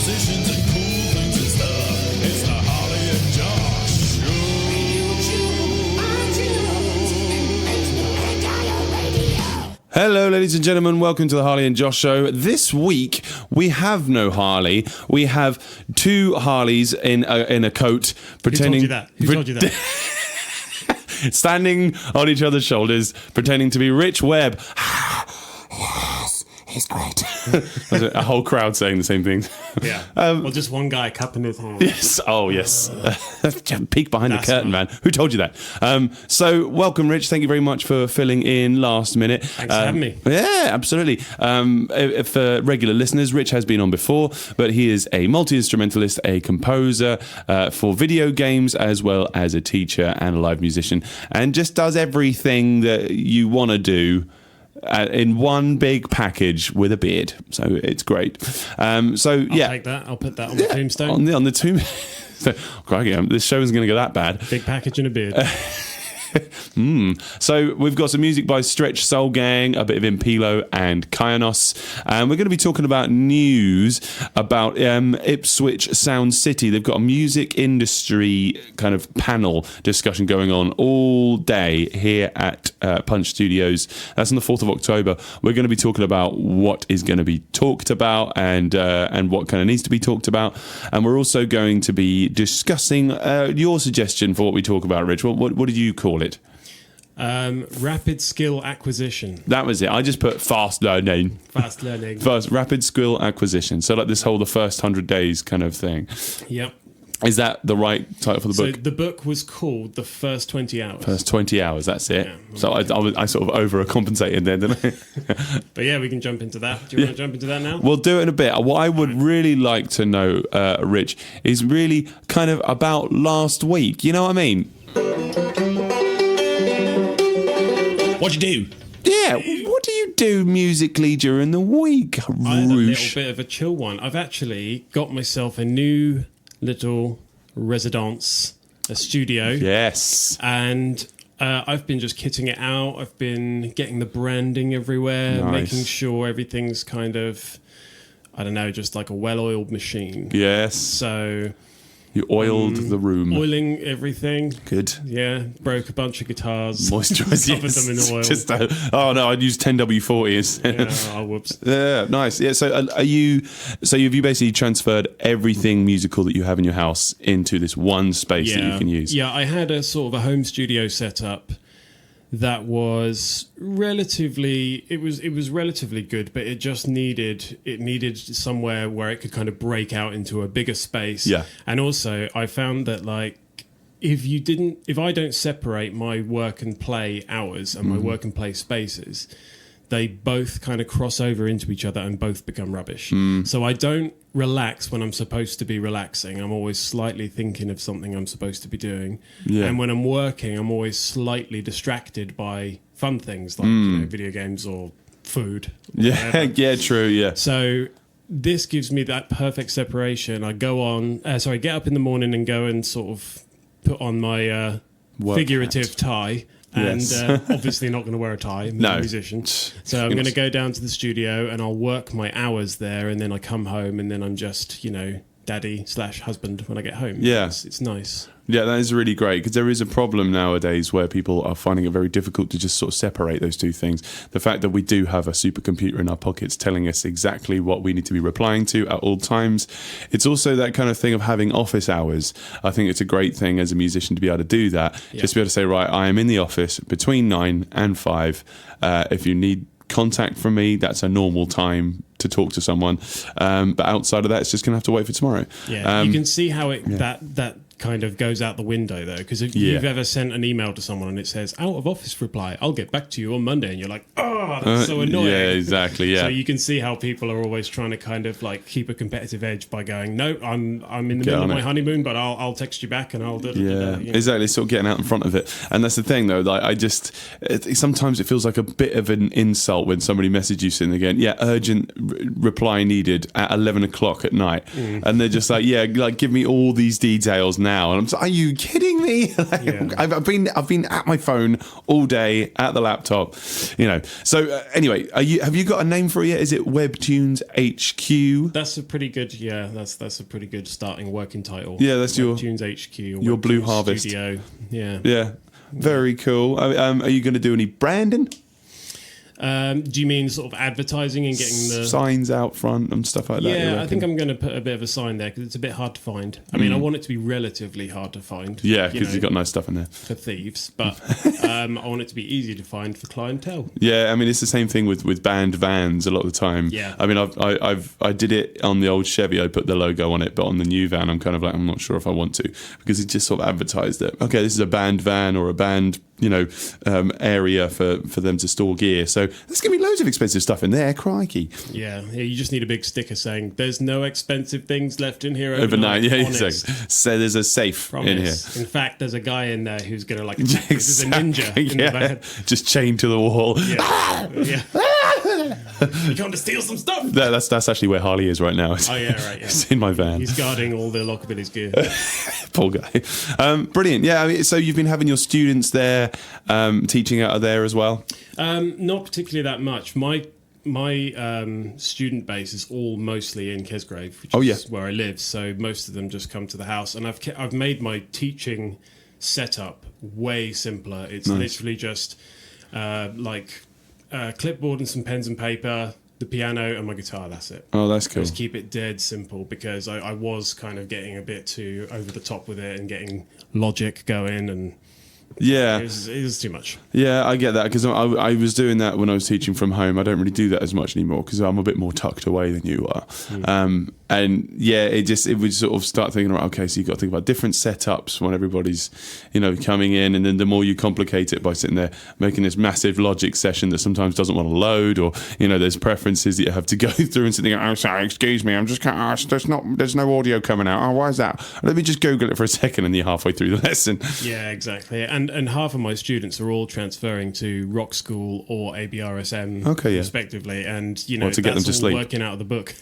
musicians and cool things and stuff. It's the Harley and Josh Show. Hello, ladies and gentlemen. Welcome to the Harley and Josh Show. This week, we have no Harley. We have two Harleys in a coat pretending... Who told you that? Standing on each other's shoulders, pretending to be Rich Webb. Yes, he's great. A whole crowd saying the same things. Yeah. Well, just one guy cupping his hand. Yes. Oh, yes. Peek behind the curtain, man. Who told you that? So, welcome, Rich. Thank you very much for filling in last minute. Thanks for having me. Yeah, absolutely. For regular listeners, Rich has been on before, but he is a multi-instrumentalist, a composer for video games, as well as a teacher and a live musician, and just does everything that you want to do in one big package with a beard. So it's great. I'll take that. I'll put that on the tombstone. On the tomb. So, crikey, this show isn't going to go that bad. Big package and a beard. So we've got some music by Stretch Soul Gang, a bit of Impilo and KYANOS, and we're going to be talking about news about Ipswich Sound City. They've got a music industry kind of panel discussion going on all day here at Punch Studios. That's on the 4th of October. We're going to be talking about what is going to be talked about and what kind of needs to be talked about, and we're also going to be discussing your suggestion for what we talk about, Rich. What did you call it? Rapid skill acquisition. That was it. I just put fast learning. Fast learning. Rapid skill acquisition. So like this whole the first 100 days kind of thing. Yep. Is that the right title for the book? So the book was called The First 20 Hours. First 20 hours, that's it. Yeah, so I sort of overcompensated there, didn't I? But yeah, we can jump into that. Do you want to jump into that now? We'll do it in a bit. What I would really like to know, Rich, is really kind of about last week. You know what I mean? What'd you do? Yeah, what do you do musically during the week, I had a little bit of a chill one. I've actually got myself a new little residence, a studio. Yes. And I've been just kitting it out. I've been getting the branding everywhere, Nice. making sure everything's kind of, I don't know, just like a well-oiled machine. Yes. So... You oiled the room. Oiling everything. Good. Yeah, broke a bunch of guitars. Moisturised. Covered them in oil. Just, oh no, I'd use 10W40s. Yeah, whoops. Yeah, nice. Yeah, so have you basically transferred everything musical that you have in your house into this one space that you can use? Yeah, I had a sort of a home studio set up that was relatively good, but it just needed somewhere where it could kind of break out into a bigger space. Yeah. And also I found that like if I don't separate my work and play hours and my work and play spaces, they both kind of cross over into each other and both become rubbish. So I don't relax when I'm supposed to be relaxing. I'm always slightly thinking of something I'm supposed to be doing. Yeah. And when I'm working, I'm always slightly distracted by fun things like video games or food. Or yeah, yeah, true, yeah. So this gives me that perfect separation. I get up in the morning and go and sort of put on my figurative tie. And Yes. Obviously not going to wear a tie. I'm a musician. So I'm going to go down to the studio and I'll work my hours there, and then I come home and then I'm just, daddy/husband when I get home. Yeah. It's nice. Yeah, that is really great, because there is a problem nowadays where people are finding it very difficult to just sort of separate those two things. The fact that we do have a supercomputer in our pockets telling us exactly what we need to be replying to at all times. It's also that kind of thing of having office hours. I think it's a great thing as a musician to be able to do that. Yeah. Just be able to say, right, I am in the office between 9 and 5. If you need contact from me, that's a normal time to talk to someone. But outside of that, it's just going to have to wait for tomorrow. Yeah, you can see how that kind of goes out the window though, because if you've ever sent an email to someone and it says out of office reply, I'll get back to you on Monday, and you're like, oh, that's so annoying. Yeah, exactly. Yeah. So you can see how people are always trying to kind of like keep a competitive edge by going, no, I'm in the middle of my honeymoon, but I'll text you back and I'll do exactly. Sort of getting out in front of it. And that's the thing though, like sometimes it feels like a bit of an insult when somebody messages you saying again, urgent reply needed at 11 o'clock at night, and they're just like, give me all these details now, and I'm like, are you kidding me? I've been at my phone all day at the laptop, So Anyway, have you got a name for it yet? Is it WebTunes HQ? That's a pretty good, that's a pretty good starting working title. Yeah, that's WebTunes HQ. your Blue Harvest Studio. Yeah. Yeah, very cool. Are you going to do any branding? Do you mean sort of advertising and getting the signs out front and stuff like that? Yeah, I think I'm going to put a bit of a sign there because it's a bit hard to find. I mean, I want it to be relatively hard to find. Yeah, because you've got nice stuff in there for thieves, but I want it to be easy to find for clientele. Yeah, I mean, it's the same thing with band vans a lot of the time. Yeah, I mean, I did it on the old Chevy. I put the logo on it, but on the new van, I'm kind of like, I'm not sure if I want to, because it just sort of advertised it. Okay, this is a band van or a band, area for them to store gear. So there's going to be loads of expensive stuff in there. Crikey. Yeah, you just need a big sticker saying there's no expensive things left in here overnight. Yeah, exactly. So there's a safe in here. In fact, there's a guy in there who's going to this is a ninja in the van. Just chained to the wall. Yeah. You trying to steal some stuff? That's actually where Harley is right now. Oh yeah, right. Yeah. It's in my van. He's guarding all the Lockabilly's gear. Poor guy. Brilliant. Yeah. I mean, so you've been having your students there, teaching out of there as well. Not particularly that much. My student base is all mostly in Kesgrave, which is where I live. So most of them just come to the house, and I've made my teaching setup way simpler. It's literally just clipboard and some pens and paper, the piano and my guitar. That's it. Oh, that's cool. Just keep it dead simple because I was kind of getting a bit too over the top with it and getting Logic going and. Yeah, it was too much. Yeah, I get that because I was doing that when I was teaching from home. I don't really do that as much anymore because I'm a bit more tucked away than you are. And yeah, it would sort of start thinking about, okay, so you've got to think about different setups when everybody's, coming in, and then the more you complicate it by sitting there making this massive Logic session that sometimes doesn't want to load, or there's preferences that you have to go through and sitting, oh sorry, excuse me, I'm just there's no audio coming out. Oh, why is that? Let me just Google it for a second, and you're halfway through the lesson. Yeah, exactly. And half of my students are all transferring to Rock School or ABRSM, respectively, and to get them to sleep, working out of the book.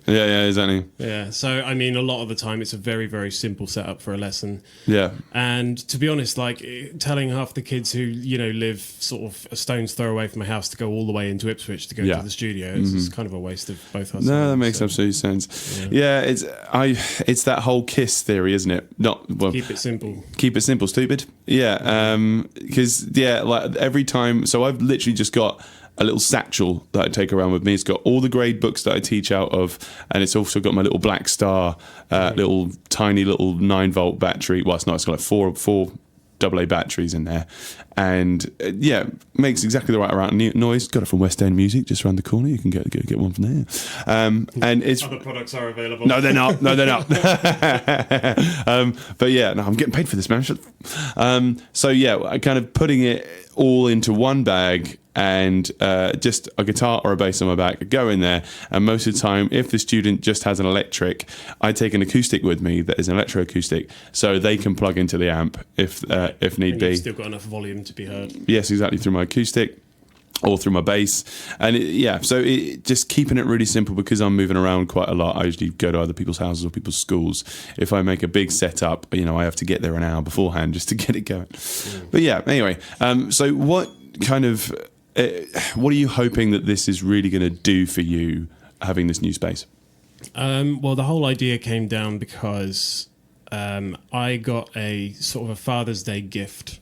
yeah, exactly. Yeah, so I mean, a lot of the time it's a very, very simple setup for a lesson. Yeah, and to be honest, like telling half the kids who live sort of a stone's throw away from my house to go all the way into Ipswich to go to the studio, it's kind of a waste of both our time. No, that makes absolute sense. Yeah, it's that whole KISS theory, isn't it? Keep it simple. Keep it simple, stupid. Yeah, because like every time, so I've literally just got a little satchel that I take around with me. It's got all the grade books that I teach out of, and it's also got my little Black Star, little tiny little 9-volt battery. Well, it's not. It's got like four AA batteries in there, and makes exactly the right amount of noise. Got it from West End Music, just around the corner. You can get one from there. And it's other products are available. No, they're not. But yeah, no, I'm getting paid for this, man. So yeah, I kind of putting it all into one bag, and just a guitar or a bass on my back, go in there, and most of the time, if the student just has an electric, I take an acoustic with me that is an electroacoustic, so they can plug into the amp if need be. You've still got enough volume to be heard. Yes, exactly, through my acoustic or through my bass. And so just keeping it really simple, because I'm moving around quite a lot. I usually go to other people's houses or people's schools. If I make a big setup, I have to get there an hour beforehand just to get it going. But yeah, anyway, so what kind of what are you hoping that this is really going to do for you, having this new space? Well, the whole idea came down because I got a sort of a Father's Day gift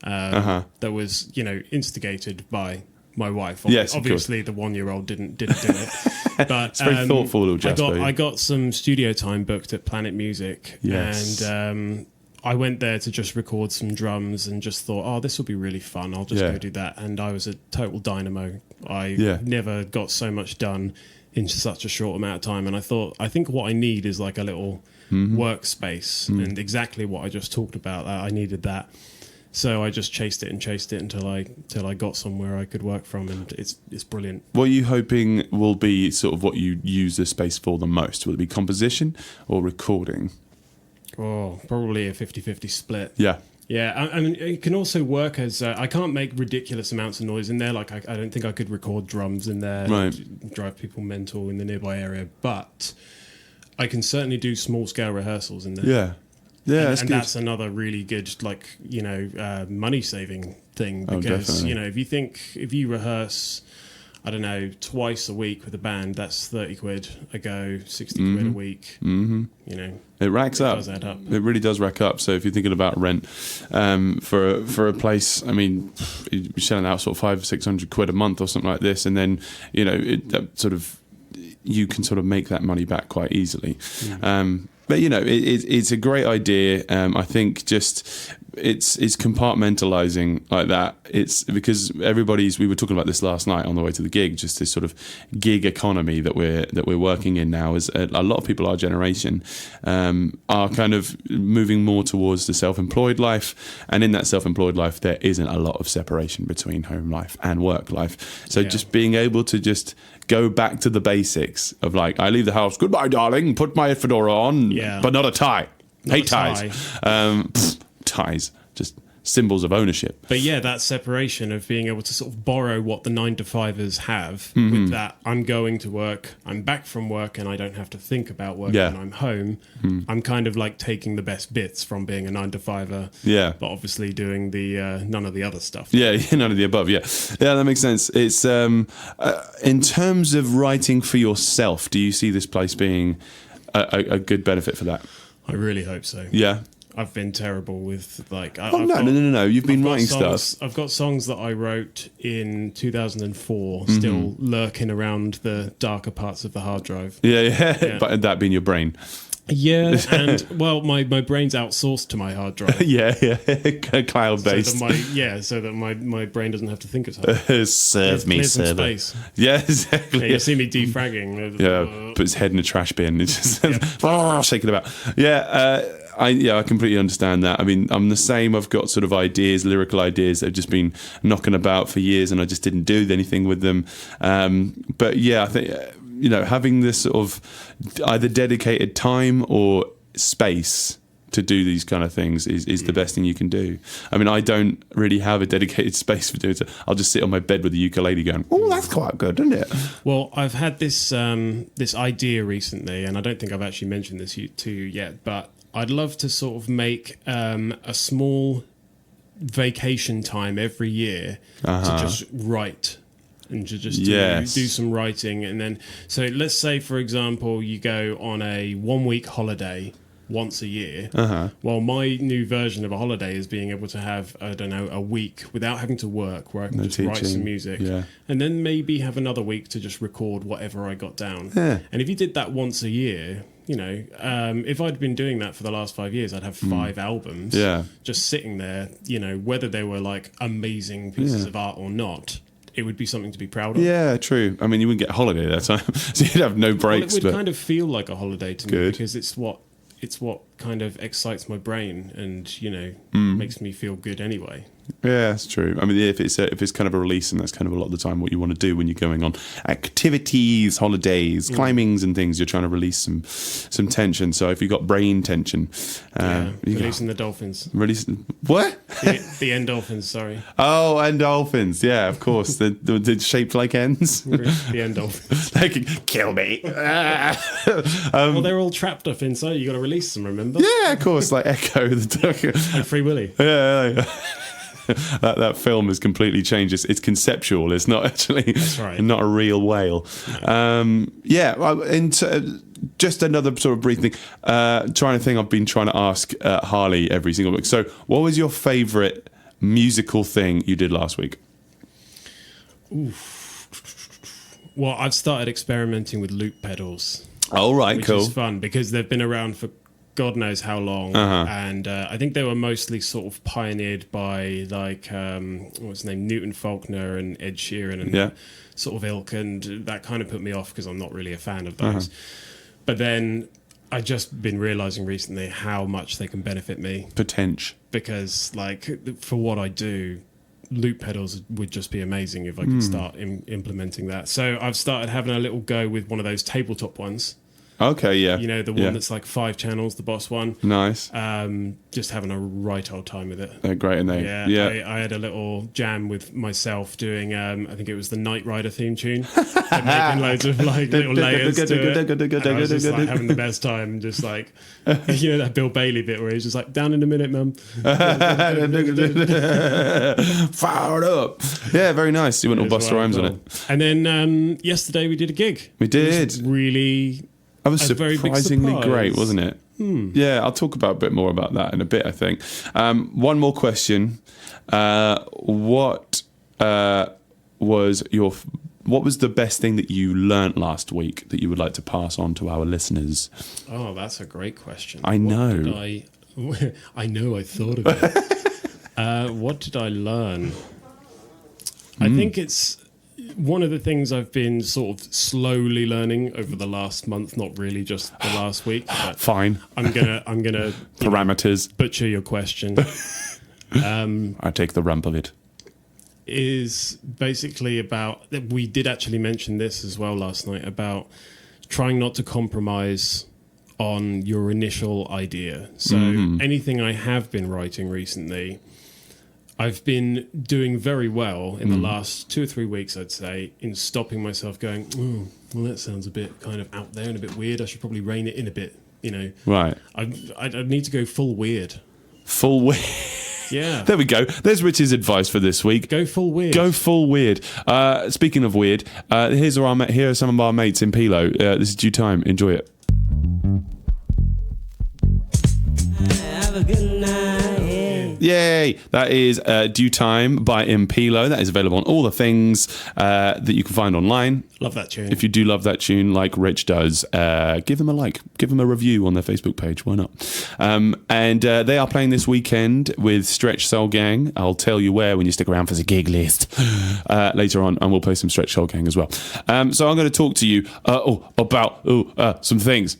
that was, instigated by my wife. Yes, obviously the 1-year-old didn't do it. But it's very thoughtful, little Jasper. I got some studio time booked at Planet Music, and I went there to just record some drums and just thought, oh, this will be really fun. I'll just go do that. And I was a total dynamo. I never got so much done in such a short amount of time. And I think what I need is like a little workspace, and exactly what I just talked about. I needed that. So I just chased it until I got somewhere I could work from, and it's brilliant. What are you hoping will be sort of what you use the space for the most? Will it be composition or recording? Oh, probably a 50-50 split. Yeah. Yeah, I mean, it can also work as... I can't make ridiculous amounts of noise in there. Like, I don't think I could record drums in there, and drive people mental in the nearby area. But I can certainly do small-scale rehearsals in there. Yeah. Yeah, that's and good. that's another really good, like, money saving thing, because definitely. if you rehearse, I don't know, twice a week with a band, that's 30 quid a go, 60 quid a week. Mm-hmm. It racks up. It does add up. It really does rack up. So if you're thinking about rent for a place, I mean, you're selling out sort of 500-600 quid a month or something like this, and then you can sort of make that money back quite easily. But it's a great idea. I think just it's compartmentalizing like that. It's because we were talking about this last night on the way to the gig, just this sort of gig economy that we're working in now. Is a lot of people our generation are kind of moving more towards the self-employed life, and in that self-employed life there isn't a lot of separation between home life and work life. So just being able to just go back to the basics of, like, I leave the house, goodbye darling, put my fedora on, but not a tie. Hate ties. Ties, just symbols of ownership. But yeah, that separation of being able to sort of borrow what the 9-to-5ers have, with that, I'm going to work, I'm back from work, and I don't have to think about work when I'm home. I'm kind of like taking the best bits from being a 9-to-5er, but obviously doing the none of the other stuff. None of the above. Yeah, that makes sense. It's in terms of writing for yourself, do you see this place being a good benefit for that? I really hope so. Yeah. I've been terrible with, like... No. You've been writing stuff. I've got songs that I wrote in 2004 still lurking around the darker parts of the hard drive. Yeah. But that being your brain. Yeah, and, well, my brain's outsourced to my hard drive. Cloud-based. So that my brain doesn't have to think as hard. Serve me, server. Space. Yeah, exactly. Yeah, you see me defragging. Put his head in a trash bin. It's just shaking about. I completely understand that. I mean, I'm the same. I've got sort of ideas, lyrical ideas that have just been knocking about for years, and I just didn't do anything with them. But yeah, I think having this sort of either dedicated time or space to do these kind of things is the best thing you can do. I mean, I don't really have a dedicated space for doing it. I'll just sit on my bed with the ukulele going, oh, that's quite good, isn't it? Well, I've had this this idea recently, and I don't think I've actually mentioned this to you yet, but I'd love to sort of make a small vacation time every year to just write and to just do some writing. And then, so let's say, for example, you go on a 1-week holiday once a year. Well, my new version of a holiday is being able to have, I don't know, a week without having to work, where I can just write some music, and then maybe have another week to just record whatever I got down. And if you did that once a year, if I'd been doing that for the last 5 years, I'd have 5 albums just sitting there, whether they were like amazing pieces of art or not. It would be something to be proud of. Yeah, true. I mean, you wouldn't get a holiday that time, so you'd have no breaks. Well, it would kind of feel like a holiday to me, because it's what kind of excites my brain and makes me feel good anyway. Yeah, that's true. I mean, if it's kind of a release, and that's kind of a lot of the time what you want to do when you're going on activities, holidays, climbings and things, you're trying to release some tension. So if you've got brain tension, releasing the dolphins. Releasing what? The endorphins. Sorry. Oh, endorphins. Yeah, of course. the shaped like ends. The endorphins. They can kill me. Well, they're all trapped up inside. You got to release them. Remember? Yeah, of course. Like Echo the duck. Like Free Willy. Yeah. That film has completely changed. It's conceptual. It's not actually not a real whale. Just another sort of brief thing. I've been trying to ask Harley every single week. So, what was your favourite musical thing you did last week? Well, I've started experimenting with loop pedals. Oh, right, cool. Which is fun because they've been around for God knows how long, and I think they were mostly sort of pioneered by like what's his name, Newton Faulkner and Ed Sheeran and that sort of ilk, and that kind of put me off because I'm not really a fan of those. But then I just been realizing recently how much they can benefit me. Potential. Because like for what I do, loop pedals would just be amazing if I could start implementing that. So I've started having a little go with one of those tabletop ones. Okay, yeah. You know, the one that's like 5 channels, the Boss one. Nice. Just having a right old time with it. They're great, and I had a little jam with myself doing, I think it was the Knight Rider theme tune. And making loads of like little layers to it. And I was just like having the best time, just like, you know, that Bill Bailey bit where he's just like, down in a minute, mum. Fired up. Yeah, very nice. You went all Busta Rhymes on it. And then yesterday we did a gig. We did. It was really... That was a very big surprisingly surprise. great, wasn't it? Yeah, I'll talk about a bit more about that in a bit, I think. One more question. What was the best thing that you learnt last week that you would like to pass on to our listeners? Oh, that's a great question. I know. I know I thought of it. What did I learn? I think it's one of the things I've been sort of slowly learning over the last month, not really just the last week. But Fine. I'm gonna Parameters. butcher your question. I take the rump of it. Is basically about, we did actually mention this as well last night, about trying not to compromise on your initial idea. So anything I have been writing recently, I've been doing very well in the last 2 or 3 weeks, I'd say, in stopping myself going, oh, well, that sounds a bit kind of out there and a bit weird. I should probably rein it in a bit, you know. Right. I need to go full weird. Full weird. Yeah. There we go. There's Rich's advice for this week. Go full weird. Go full weird. Speaking of weird, here are some of our mates in Pilo. This is Due Time. Enjoy it. Have a good night. Yay! That is Due Time by Impilo. That is available on all the things that you can find online. Love that tune. If you do love that tune, like Rich does, give them a like, give them a review on their Facebook page. Why not? And they are playing this weekend with Stretch Soul Gang. I'll tell you where when you stick around for the gig list later on, and we'll play some Stretch Soul Gang as well. So I'm going to talk to you about some things.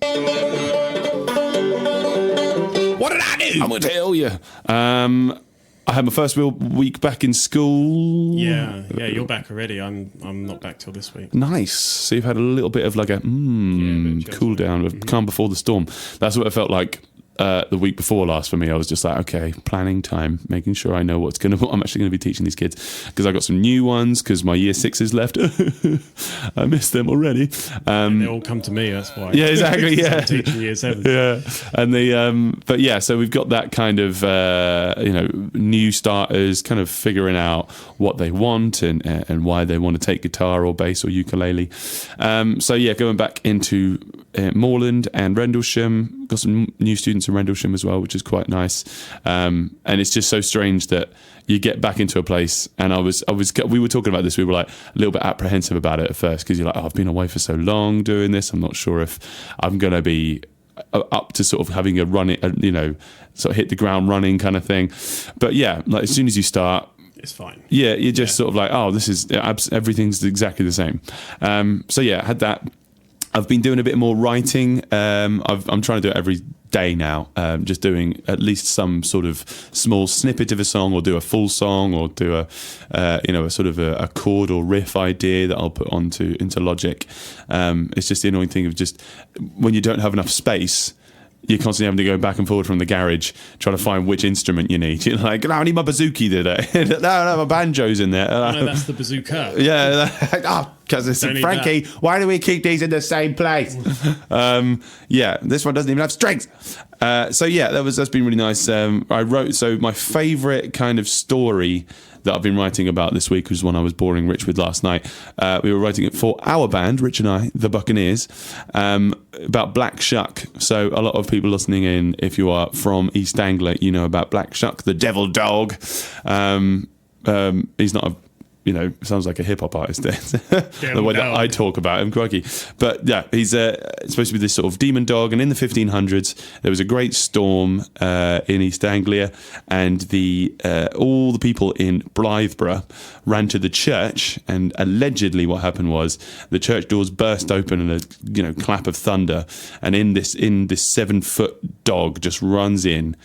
What did I do? I'm going to tell you. I had my first real week back in school. Yeah, you're back already. I'm not back till this week. Nice. So you've had a little bit of like a cool down, calm before the storm. That's what it felt like the week before last for me. I was just like, okay, planning time, making sure I know what I'm actually going to be teaching these kids, because I got some new ones because my year 6s left. I missed them already. And they all come to me. That's why. Yeah, exactly. Yeah, I'm teaching year 7. Yeah, and but yeah, so we've got that kind of new starters kind of figuring out what they want and why they want to take guitar or bass or ukulele. So yeah, going back into Moorland and Rendlesham, got some new students in Rendlesham as well, which is quite nice. And it's just so strange that you get back into a place, and we were talking about this, we were like a little bit apprehensive about it at first, because you're like, I've been away for so long doing this, I'm not sure if I'm going to be up to sort of having a run it, sort of hit the ground running kind of thing. But yeah, like as soon as you start, it's fine. Yeah, you're just sort of like, oh, this is everything's exactly the same. So yeah, I had that. I've been doing a bit more writing. I'm trying to do it every day now. Just doing at least some sort of small snippet of a song, or do a full song, or do a sort of a chord or riff idea that I'll put into Logic. It's just the annoying thing of just when you don't have enough space, you're constantly having to go back and forward from the garage trying to find which instrument you need. You're like, no, I need my bazooki today. no, my banjo's in there. No, that's the bazooka. Yeah, because it's Frankie, why do we keep these in the same place? This one doesn't even have strings. So yeah, that's been really nice. I wrote, my favourite kind of story that I've been writing about this week was one I was boring Rich with last night. We were writing it for our band, Rich and I, the Buccaneers, about Black Shuck. So a lot of people listening in, if you are from East Anglia, you know about Black Shuck, the devil dog. He's not sounds like a hip-hop artist. The way that I talk about him, crikey. But yeah, he's supposed to be this sort of demon dog, and in the 1500s there was a great storm in East Anglia, and all the people in Blytheborough ran to the church, and allegedly what happened was the church doors burst open in a clap of thunder, and in this 7-foot dog just runs in,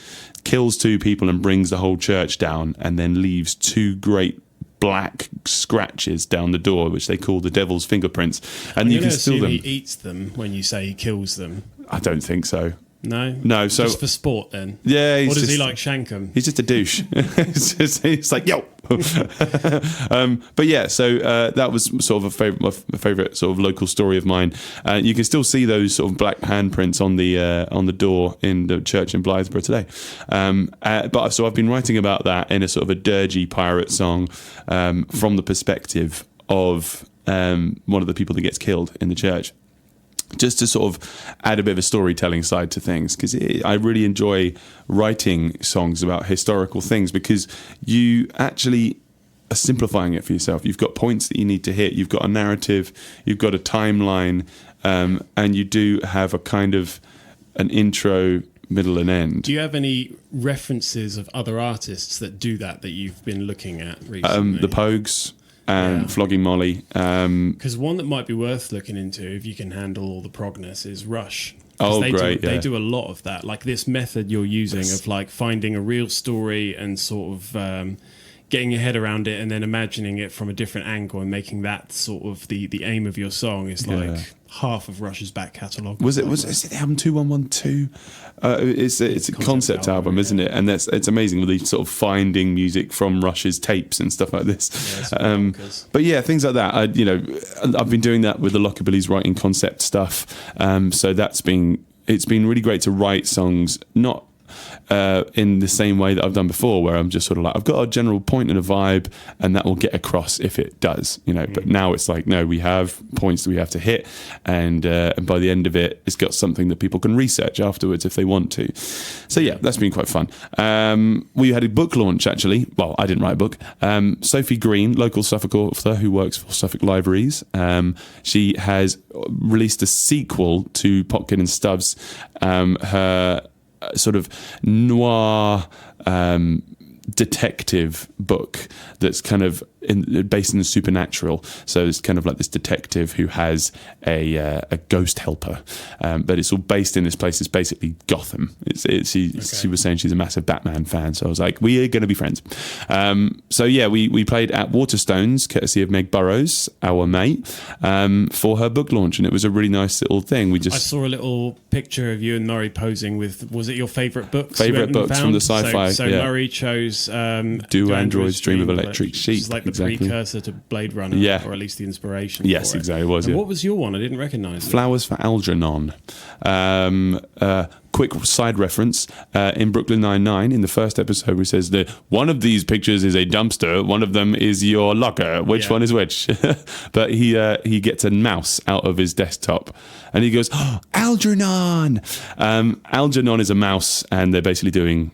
kills 2 people and brings the whole church down, and then leaves 2 great black scratches down the door, which they call the devil's fingerprints, and you can steal them. He eats them when you say he kills them. I don't think so. No, So just for sport then. yeah, Or does he like shank them? He's just a douche. It's like yo. But yeah, so that was sort of my favorite sort of local story of mine. You can still see those sort of black handprints on the door in the church in Blytheborough today. But so I've been writing about that in a sort of a dirgy pirate song from the perspective of one of the people that gets killed in the church, just to sort of add a bit of a storytelling side to things, because I really enjoy writing songs about historical things, because you actually are simplifying it for yourself. You've got points that you need to hit, you've got a narrative, you've got a timeline, and you do have a kind of an intro, middle and end. Do you have any references of other artists that do that you've been looking at recently? The Pogues and Flogging Molly. Because one that might be worth looking into, if you can handle all the progness, is Rush. Oh, they great! They do a lot of that. Like this method you're using of like finding a real story and sort of getting your head around it and then imagining it from a different angle and making that sort of the aim of your song is like half of Rush's back catalogue. Is it the album 2112? It's a concept album, isn't it? And it's amazing with these sort of finding music from Rush's tapes and stuff like this. Yeah, but yeah, things like that. I've been doing that with the Lockabilly's writing concept stuff. So it's been really great to write songs, not in the same way that I've done before, where I'm just sort of like, I've got a general point and a vibe, and that will get across if it does, But now it's like, no, we have points that we have to hit, and by the end of it, it's got something that people can research afterwards if they want to. So yeah, that's been quite fun. We had a book launch actually. Well, I didn't write a book. Sophie Green, local Suffolk author who works for Suffolk Libraries, she has released a sequel to Popkin and Stubbs, her sort of noir detective book that's kind of based in the supernatural. So it's kind of like this detective who has a ghost helper, but it's all based in this place. It's basically Gotham. She was saying she's a massive Batman fan, so I was like, we are going to be friends. So yeah, we played at Waterstones, courtesy of Meg Burrows, our mate, for her book launch, and it was a really nice little thing. I saw a little picture of you and Murray posing with, was it your favourite books? Favourite books from the sci-fi. So Murray chose Do Androids Dream of Electric Sheep? It's like the precursor to Blade Runner, or at least the inspiration. Yes, for it. Exactly. It was. What was your one? I didn't recognise it. Flowers for Algernon. Quick side reference, in Brooklyn Nine-Nine, in the first episode, where says that one of these pictures is a dumpster, one of them is your locker. Which one is which? But he gets a mouse out of his desktop, and he goes, oh, Algernon! Algernon is a mouse, and they're basically doing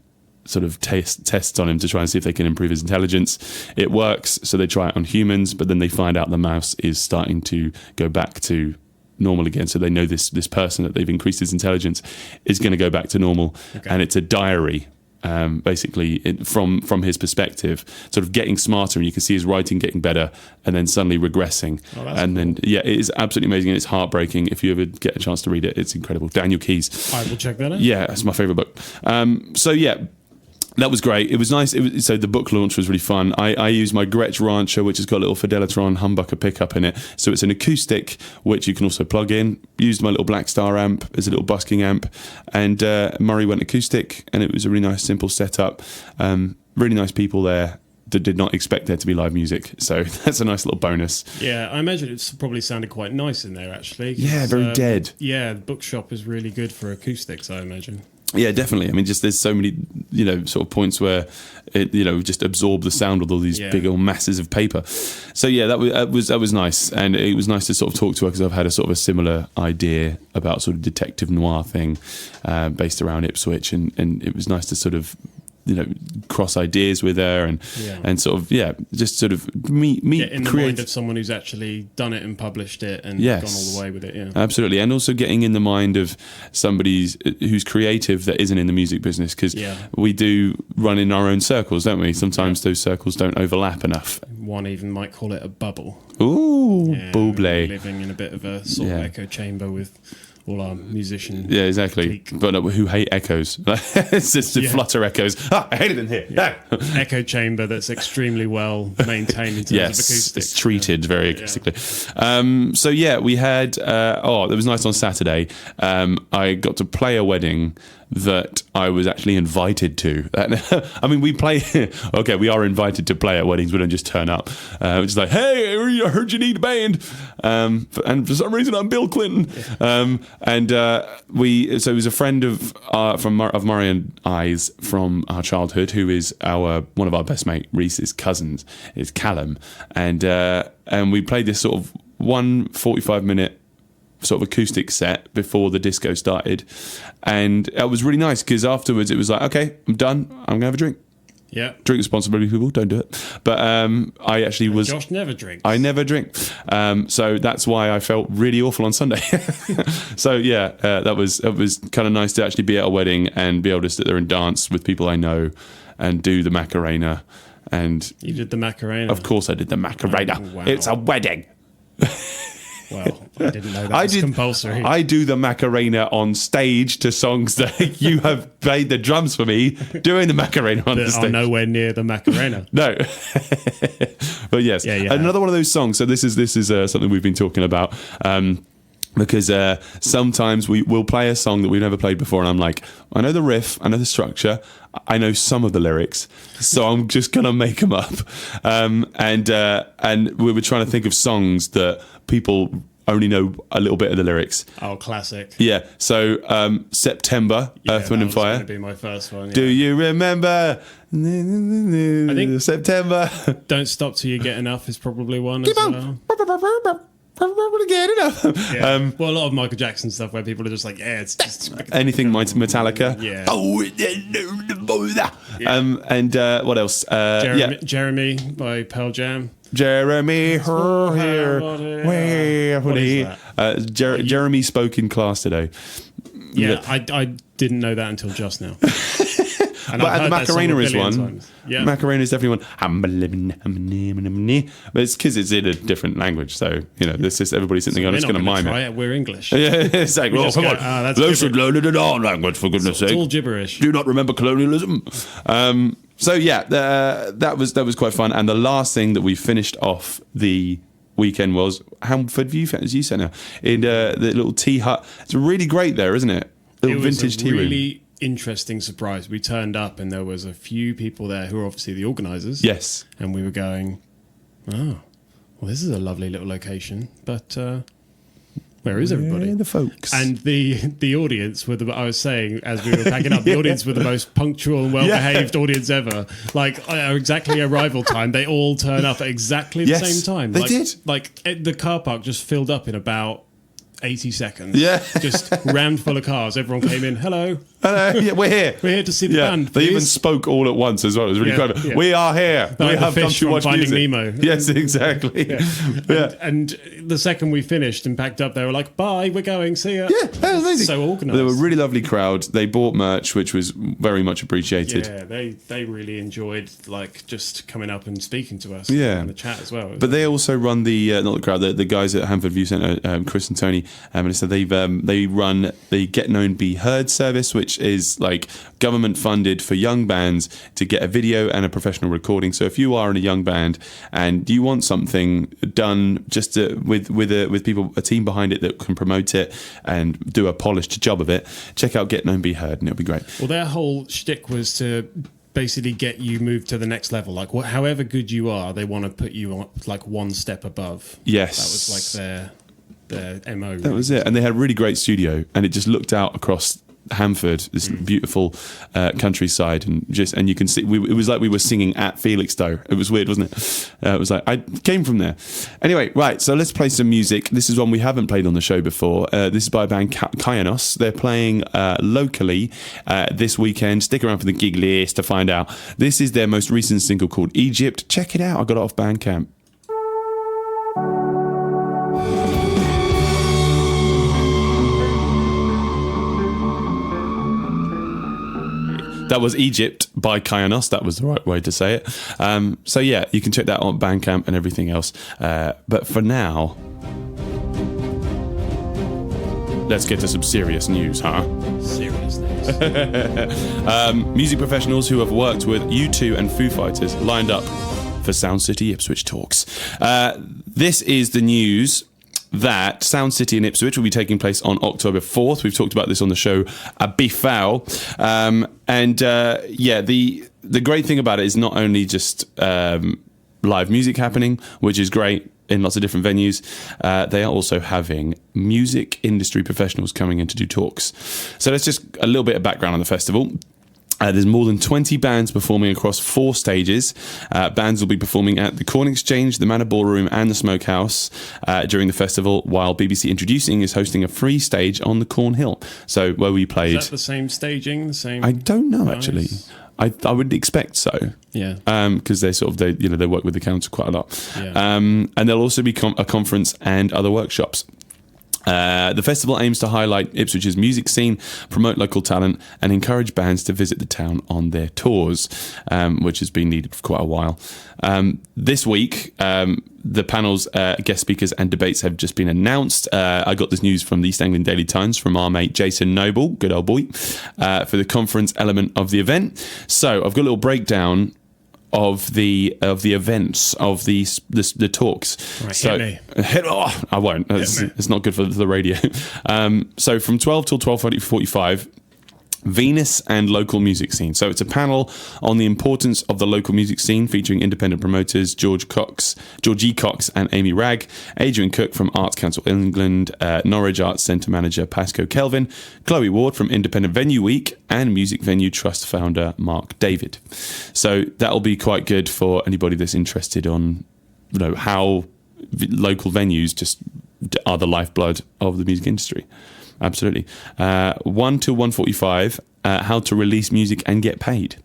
sort of tests on him to try and see if they can improve his intelligence. It works, so they try it on humans, but then they find out the mouse is starting to go back to normal again, so they know this person that they've increased his intelligence is going to go back to normal. And it's a diary, basically from his perspective, sort of getting smarter, and you can see his writing getting better and then suddenly regressing. And then it is absolutely amazing, and it's heartbreaking. If you ever get a chance to read it, it's incredible. Daniel Keyes. I will check that out. Yeah, it's my favourite book. So yeah, that was great. It was nice. So the book launch was really fun. I used my Gretsch Rancher, which has got a little Fidelitron humbucker pickup in it. So it's an acoustic, which you can also plug in. Used my little Black Star amp as a little busking amp. And Murray went acoustic, and it was a really nice, simple setup. Really nice people there that did not expect there to be live music. So that's a nice little bonus. Yeah, I imagine it's probably sounded quite nice in there, actually. Yeah, very dead. Yeah, the bookshop is really good for acoustics, I imagine. Yeah, definitely. I mean, just there's so many, sort of points where it, just absorb the sound with all these big old masses of paper. So yeah, that was nice, and it was nice to sort of talk to her, because I've had a sort of a similar idea about sort of detective noir thing based around Ipswich, and it was nice to sort of cross ideas with her and sort of just sort of meet get in the mind of someone who's actually done it and published it and gone all the way with it. Yeah, absolutely. And also getting in the mind of somebody who's creative that isn't in the music business, because we do run in our own circles, don't we? Sometimes those circles don't overlap enough. One even might call it a bubble. Ooh, buble. Living in a bit of a sort of echo chamber with all our musician. Yeah, exactly. geek. But who hate echoes? It's just the flutter echoes. I hate it in here. Yeah. Echo chamber that's extremely well maintained in terms of acoustics. It's treated very acoustically. So yeah, we had. It was nice on Saturday. I got to play a wedding that I was actually invited to. I mean, we play. Okay, we are invited to play at weddings. We don't just turn up. It's like, hey, I heard you need a band, and for some reason I'm Bill Clinton. So it was a friend of Murray and I's from our childhood, who is one of our best mate Reese's cousins, is Callum, and we played this sort of 45-minute sort of acoustic set before the disco started, and it was really nice because afterwards it was like, okay, I'm done, I'm gonna have a drink. Yeah, drink responsibly, people, don't do it. But I actually was. Josh never drinks. I never drink, so that's why I felt really awful on Sunday. So yeah, it was kind of nice to actually be at a wedding and be able to sit there and dance with people I know and do the Macarena. And you did the Macarena. Of course, I did the Macarena. Oh, wow. It's a wedding. Well, I didn't know that was compulsory. I do the Macarena on stage to songs that you have played the drums for me, doing the Macarena on the stage. Are nowhere near the Macarena. No. But yes, another one of those songs. So this is something we've been talking about. Because sometimes we'll play a song that we've never played before, and I'm like, I know the riff, I know the structure, I know some of the lyrics, so I'm just gonna make them up. And we were trying to think of songs that people only know a little bit of the lyrics. Oh, classic. Yeah. So September, Earth, Wind and Fire. That was going to be my first one. Yeah. Do you remember? I think September. Don't Stop Till You Get Enough is probably one as well. Get enough. Yeah. Well, a lot of Michael Jackson stuff where people are just like, yeah, it's just anything Metallica. Yeah. Oh, and what else? Jeremy by Pearl Jam. Jeremy, here. What is that? Jeremy spoke in class today. Yeah, I didn't know that until just now. And but the Macarena is one. Times. Yeah. Macarena is definitely one. But it's because it's in a different language. So, this is everybody sitting there going, it's going to mime it. We're English. Yeah, it's like, well, come on. Those should learn it in our language, for goodness sake. It's all gibberish. Do you not remember colonialism? So, yeah, that was quite fun. And the last thing that we finished off the weekend was Hamford View Centre in the little tea hut. It's really great there, isn't it? Little vintage tea room. Really interesting surprise. We turned up and there was a few people there who are obviously the organisers. Yes. And we were going, oh, well, this is a lovely little location, but where is everybody? Where are the folks? And the audience were I was saying as we were packing up, the audience were the most punctual and well-behaved audience ever. Like exactly arrival time, they all turn up at exactly the same time. They did. Like the car park just filled up in about 80 seconds. Yeah. Just rammed full of cars. Everyone came in. Hello. Yeah, we're here. We're here to see the band. They even spoke all at once as well. It was really clever. Yeah. We are here. Like we have come to watch Finding music. Nemo. Yes, exactly. And the second we finished and packed up, they were like, bye, we're going. See ya. Yeah, that was amazing. So organised. They were a really lovely crowd. They bought merch, which was very much appreciated. Yeah, they really enjoyed just coming up and speaking to us. Yeah. In the chat as well. But they also run not the crowd, the guys at Hamford View Centre, Chris and Tony, and so they run the Get Known Be Heard service, which is like government funded for young bands to get a video and a professional recording. So if you are in a young band and you want something done just with people, a team behind it that can promote it and do a polished job of it, check out Get Known Be Heard and it'll be great. Well, their whole shtick was to basically get you moved to the next level. Like however good you are, they want to put you on like one step above. Yes. That was like their MO. That was it. And they had a really great studio and it just looked out across Hamford, this beautiful countryside, and you can see it was like we were singing at Felixstowe. It was weird, wasn't it? It was like I came from there. Anyway, right, so let's play some music. This is one we haven't played on the show before. This is by a band KYANOS. They're playing locally this weekend. Stick around for the gig list to find out. This is their most recent single called Egypt. Check it out. I got it off Bandcamp. That was Egypt by KYANOS. That was the right way to say it. So yeah, you can check that on Bandcamp and everything else. But for now, let's get to some serious news, huh? Serious things. Music professionals who have worked with U2 and Foo Fighters lined up for Sound City Ipswich talks. This is the news that Sound City in Ipswich will be taking place on October 4th. We've talked about this on the show before. The great thing about it is not only just live music happening, which is great in lots of different venues, they are also having music industry professionals coming in to do talks. So that's just a little bit of background on the festival. There's more than 20 bands performing across 4 stages. Bands will be performing at the Corn Exchange, the Manor Ballroom and the Smokehouse during the festival, while BBC Introducing is hosting a free stage on the Corn Hill. So where we played... Is that the same staging? The same? I don't know, guys? Actually. I would expect so. Yeah. Because they work with the council quite a lot. Yeah. And there'll also be a conference and other workshops. The festival aims to highlight Ipswich's music scene, promote local talent, and encourage bands to visit the town on their tours, which has been needed for quite a while. This week, the panel's guest speakers and debates have just been announced. I got this news from the East Anglian Daily Times from our mate Jason Noble, good old boy, for the conference element of the event. So I've got a little breakdown of the events of the talks. Right, so hit me. I won't. It's not good for the radio. So from 12 till 12:45. Venus and local music scene. So it's a panel on the importance of the local music scene featuring independent promoters George E. Cox and Amy Ragg, Adrian Cook from Arts Council England, Norwich Arts Centre manager Pasco Kelvin, Chloe Ward from Independent Venue Week, and Music Venue Trust founder Mark David. So that'll be quite good for anybody that's interested on how local venues just are the lifeblood of the music industry. Absolutely. 1 till 1:45, how to release music and get paid.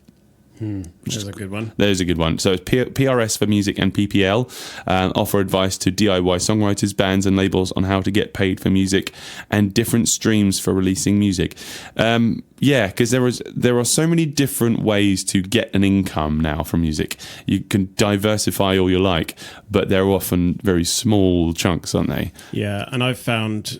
There's a good one. There's a good one. So it's PRS for Music and PPL offer advice to DIY songwriters, bands and labels on how to get paid for music and different streams for releasing music. Because there are so many different ways to get an income now from music. You can diversify all you like, but they're often very small chunks, aren't they? Yeah, and I've found...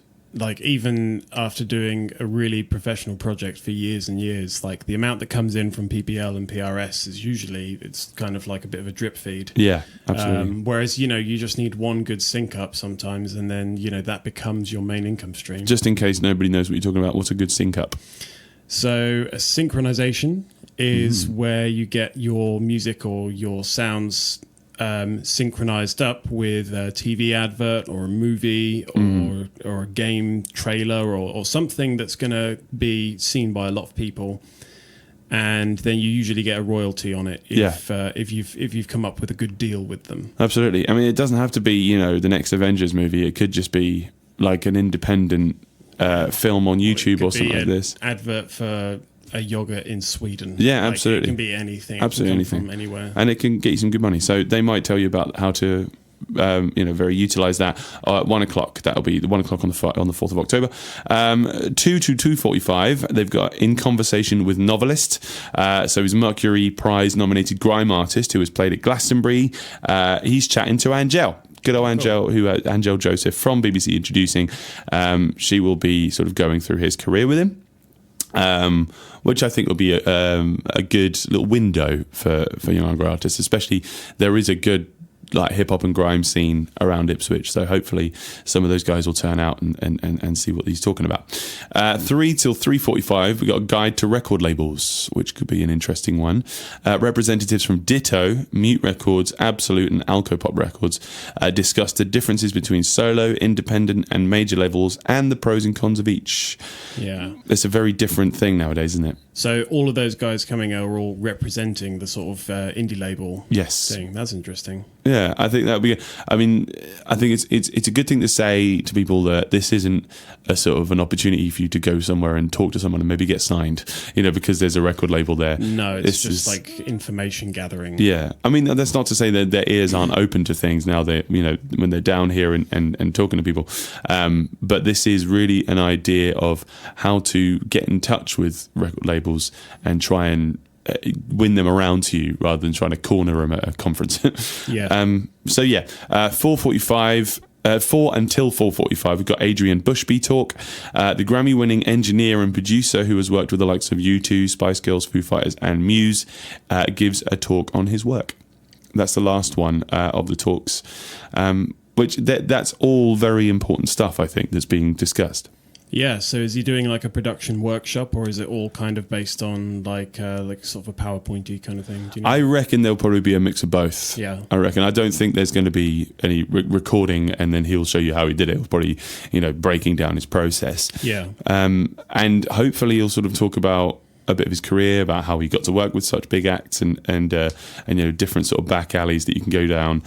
even after doing a really professional project for years and years, the amount that comes in from PPL and PRS is usually, it's kind of like a bit of a drip feed. Yeah, absolutely. Whereas, you just need one good sync up sometimes, and then, that becomes your main income stream. Just in case nobody knows what you're talking about, what's a good sync up? So a synchronization is where you get your music or your sounds synchronized up with a TV advert or a movie or a game trailer or something that's going to be seen by a lot of people, and then you usually get a royalty on it if you've come up with a good deal with them. Absolutely. I mean, it doesn't have to be the next Avengers movie. It could just be like an independent film on YouTube or something like this. Advert for a yogurt in Sweden. Yeah, absolutely. It can be anything. Absolutely anything. From anywhere. And it can get you some good money. So they might tell you about how to, very utilize that. At 1 o'clock, that'll be 1 o'clock on the 4th of October. 2 to 2:45, they've got In Conversation with Novelist. So he's Mercury Prize nominated grime artist who has played at Glastonbury. He's chatting to Angel. Good old Angel, Angel Joseph from BBC Introducing. She will be sort of going through his career with him. Which I think will be a good little window for younger artists, especially there is a good hip hop and grime scene around Ipswich, so hopefully some of those guys will turn out and see what he's talking about. 3 till 3:45, we got a guide to record labels, which could be an interesting one. Representatives from Ditto, Mute Records, Absolute and Alcopop Records discuss the differences between solo, independent and major labels and the pros and cons of each. Yeah, it's a very different thing nowadays, isn't it? So all of those guys coming are all representing the sort of indie label thing. That's interesting. Yeah, I think that would be. I mean, I think it's a good thing to say to people that this isn't a sort of an opportunity for you to go somewhere and talk to someone and maybe get signed, because there's a record label there. No, it's just like information gathering. Yeah, I mean, that's not to say that their ears aren't open to things now. They, when they're down here and talking to people. But this is really an idea of how to get in touch with record labels and try and win them around to you rather than trying to corner them at a conference. 4:45 4 until 4:45, we've got Adrian Bushby talk, the Grammy-winning engineer and producer who has worked with the likes of U2, Spice Girls, Foo Fighters, and Muse, gives a talk on his work. That's the last one of the talks, which that's all very important stuff, I think, that's being discussed. Yeah, so is he doing like a production workshop, or is it all kind of based on like sort of a PowerPointy kind of thing? Do you know? I reckon there'll probably be a mix of both. Yeah. I reckon. I don't think there's going to be any recording and then he'll show you how he did it. He'll probably, breaking down his process. Yeah. And hopefully he'll sort of talk about a bit of his career, about how he got to work with such big acts and different sort of back alleys that you can go down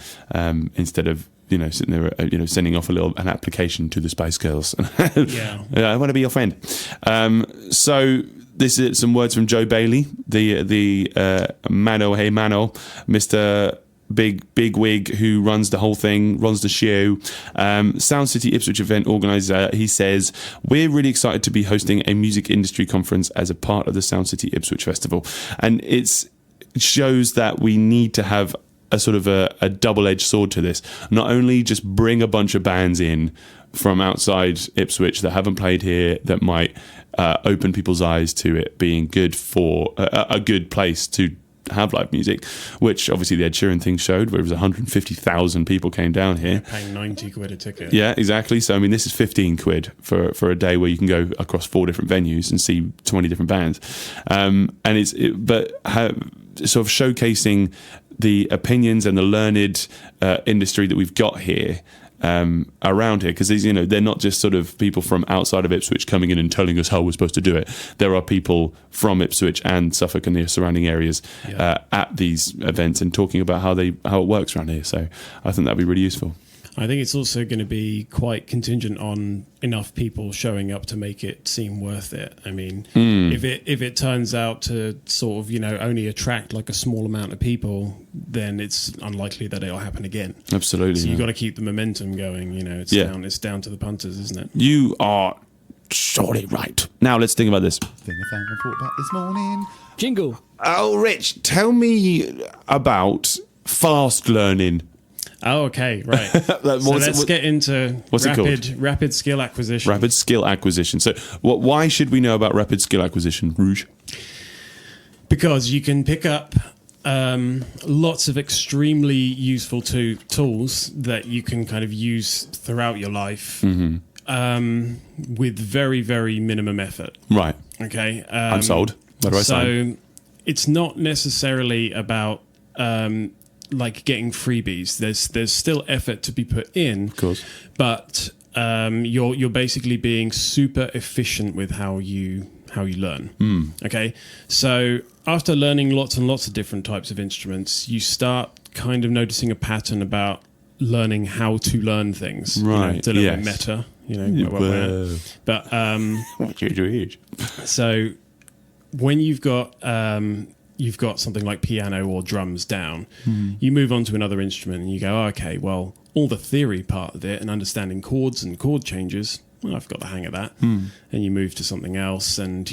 instead of sitting there, sending off an application to the Spice Girls. Yeah. I want to be your friend. So this is some words from Joe Bailey, the Mano Hey Mano, Mr. Big wig who runs the whole thing, runs the show. Sound City Ipswich event organizer. He says, we're really excited to be hosting a music industry conference as a part of the Sound City Ipswich Festival, and it shows that we need to have a sort of a double-edged sword to this. Not only just bring a bunch of bands in from outside Ipswich that haven't played here, that might open people's eyes to it being good for a good place to have live music, which obviously the Ed Sheeran thing showed, where it was 150,000 people came down here. Paying 90 quid a ticket. Yeah, exactly. So, I mean, this is 15 quid for a day where you can go across 4 different venues and see 20 different bands. Sort of showcasing the opinions and the learned industry that we've got here around here, because they're not just sort of people from outside of Ipswich coming in and telling us how we're supposed to do it. There are people from Ipswich and Suffolk and the surrounding areas at these events and talking about how it works around here. So I think that'd be really useful. I think it's also going to be quite contingent on enough people showing up to make it seem worth it. I mean, if it turns out to sort of, only attract like a small amount of people, then it's unlikely that it'll happen again. Absolutely. So you've got to keep the momentum going. It's down to the punters, isn't it? You are surely right. Now let's think about this. Thing I found and thought about this morning. Jingle. Oh, Rich, tell me about fast learning. Oh, okay, right. Let's get into rapid skill acquisition. Rapid skill acquisition. So why should we know about rapid skill acquisition, Rouge? Because you can pick up lots of extremely useful tools that you can kind of use throughout your life with very, very minimum effort. Right. Okay. I'm sold. Where do I sign? So it's not necessarily about like getting freebies. There's still effort to be put in, of course, but you're basically being super efficient with how you learn. Okay, so after learning lots and lots of different types of instruments, you start kind of noticing a pattern about learning how to learn things. Right. It's a little bit meta. But what you do? So when you've got something like piano or drums down, you move on to another instrument and you go, okay, well, all the theory part of it and understanding chords and chord changes, well, I've got the hang of that. And you move to something else, and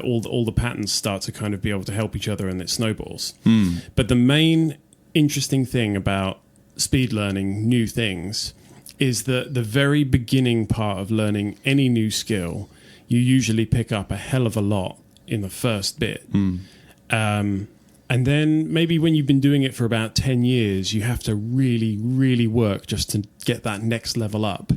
all the patterns start to kind of be able to help each other, and it snowballs. But the main interesting thing about speed learning new things is that the very beginning part of learning any new skill, you usually pick up a hell of a lot in the first bit. And then maybe when you've been doing it for about 10 years, you have to really, really work just to get that next level up.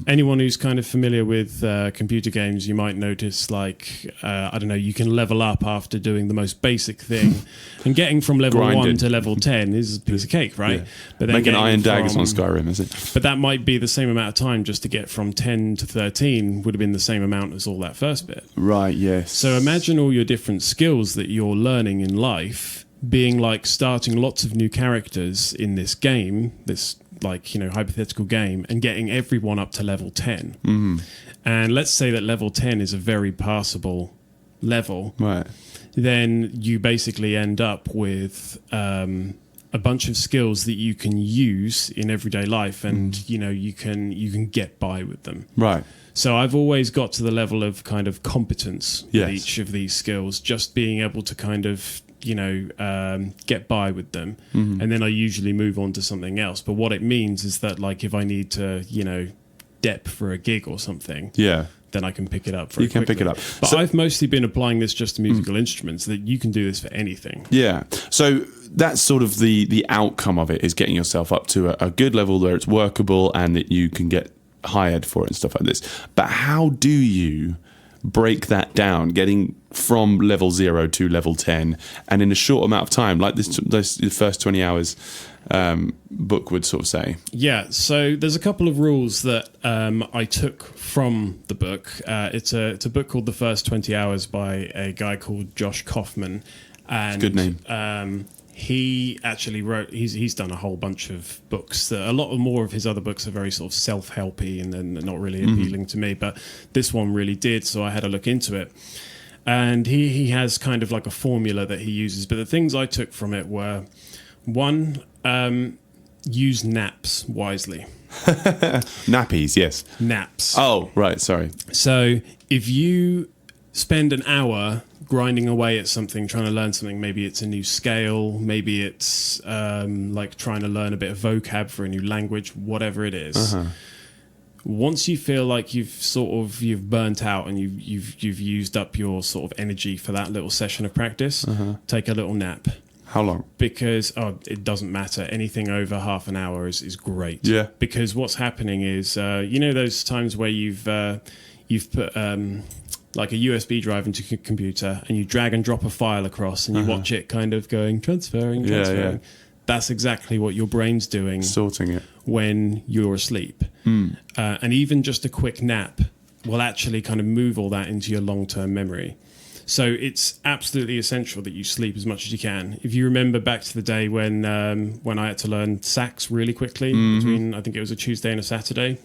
Anyone who's kind of familiar with computer games, you might notice you can level up after doing the most basic thing. And getting from level 1 to level 10 is a piece of cake, right? Yeah. But then making iron daggers on Skyrim, is it? But that might be the same amount of time just to get from 10 to 13 would have been the same amount as all that first bit. Right, yes. So imagine all your different skills that you're learning in life being like starting lots of new characters in this game, this hypothetical game, and getting everyone up to level 10. And let's say that level 10 is a very passable level. Right. Then you basically end up with a bunch of skills that you can use in everyday life, and you can get by with them. Right. So I've always got to the level of kind of competence with each of these skills, just being able to kind of get by with them, and then I usually move on to something else. But what it means is that like if I need to, dep for a gig or something, then I can pick it up. You can pick it up. But So- I've mostly been applying this just to musical instruments. That you can do this for anything. Yeah. So that's sort of the outcome of it, is getting yourself up to a good level where it's workable and that you can get hired for it and stuff like this. But how do you break that down, getting from level 0 to level 10 and in a short amount of time, like the first 20 hours book would sort of say? Yeah, so there's a couple of rules that I took from the book. It's a book called The First 20 Hours by a guy called Josh Kaufman. And Good name. He actually wrote. He's done a whole bunch of books. A lot more of his other books are very sort of self-helpy and then not really appealing to me. But this one really did, so I had a look into it. And he has kind of like a formula that he uses. But the things I took from it were, one, use naps wisely. Nappies, yes. Naps. Oh, right, sorry. So if you spend an hour grinding away at something, trying to learn something, maybe it's a new scale, maybe it's like trying to learn a bit of vocab for a new language, whatever it is. Once you feel like you've burnt out and you've used up your sort of energy for that little session of practice, take a little nap. How long? Because it doesn't matter. Anything over half an hour is great. Yeah. Because what's happening is those times where you've put like a USB drive into your computer and you drag and drop a file across and you watch it kind of going transferring. Yeah. That's exactly what your brain's doing, Sorting it. when you're asleep. And even just a quick nap will actually kind of move all that into your long-term memory. So it's absolutely essential that you sleep as much as you can. If you remember back to the day when I had to learn sax really quickly between, I think it was a Tuesday and a Saturday,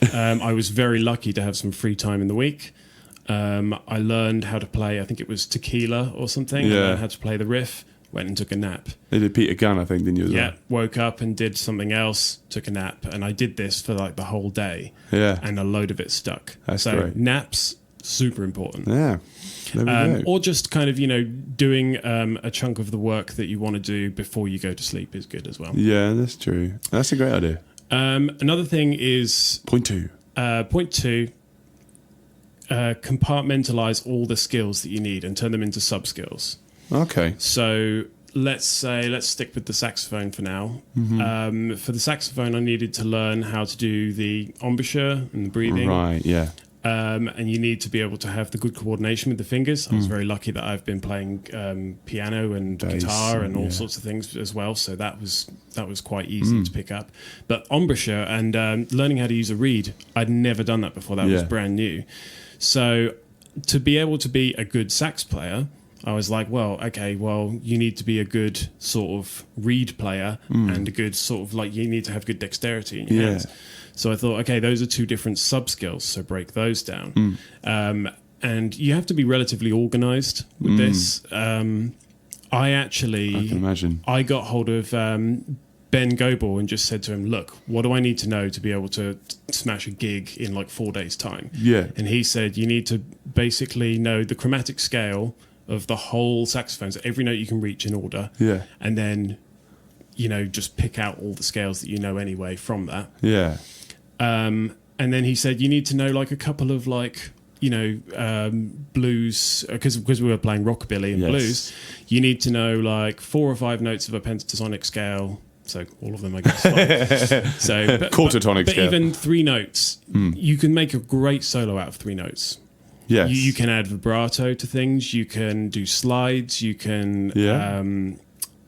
I was very lucky to have some free time in the week. I learned how to play, I think it was Tequila or something. Yeah. I learned how to play the riff, went and took a nap. They did Peter Gunn, I think, didn't you? As Yeah, woke up and did something else, took a nap. And I did this for like the whole day. Yeah. And a load of it stuck. That's so great. Naps, super important. Yeah. There we go. Or just kind of, doing a chunk of the work that you want to do before you go to sleep is good as well. Yeah, that's true. That's a great idea. Another thing is... Point two. Compartmentalize all the skills that you need and turn them into sub-skills. Okay. So let's stick with the saxophone for now. For the saxophone, I needed to learn how to do the embouchure and the breathing. Right, yeah. And you need to be able to have the good coordination with the fingers. I was very lucky that I've been playing piano and Bass, guitar and all yeah. sorts of things as well. So that was quite easy to pick up. But embouchure and learning how to use a reed, I'd never done that before. That was Yeah. brand new. So to be able to be a good sax player, I was like, you need to be a good sort of reed player and a good sort of like, you need to have good dexterity in your Yeah. hands. So I thought, okay, those are two different sub-skills, so break those down. And you have to be relatively organized with this. I can imagine. I got hold of Ben Goebel and just said to him, look, what do I need to know to be able to smash a gig in like 4 days' time? Yeah. And he said, you need to basically know the chromatic scale of the whole saxophone, so every note you can reach in order. Yeah. And then, just pick out all the scales that you know anyway from that. Yeah. And then he said, you need to know like a couple of like, blues, because we were playing rockabilly and Yes. blues. You need to know like 4 or 5 notes of a pentatonic scale. So all of them, I guess. So Quartatonic but scale. even 3 notes, you can make a great solo out of 3 notes. Yes. You can add vibrato to things. You can do slides. You can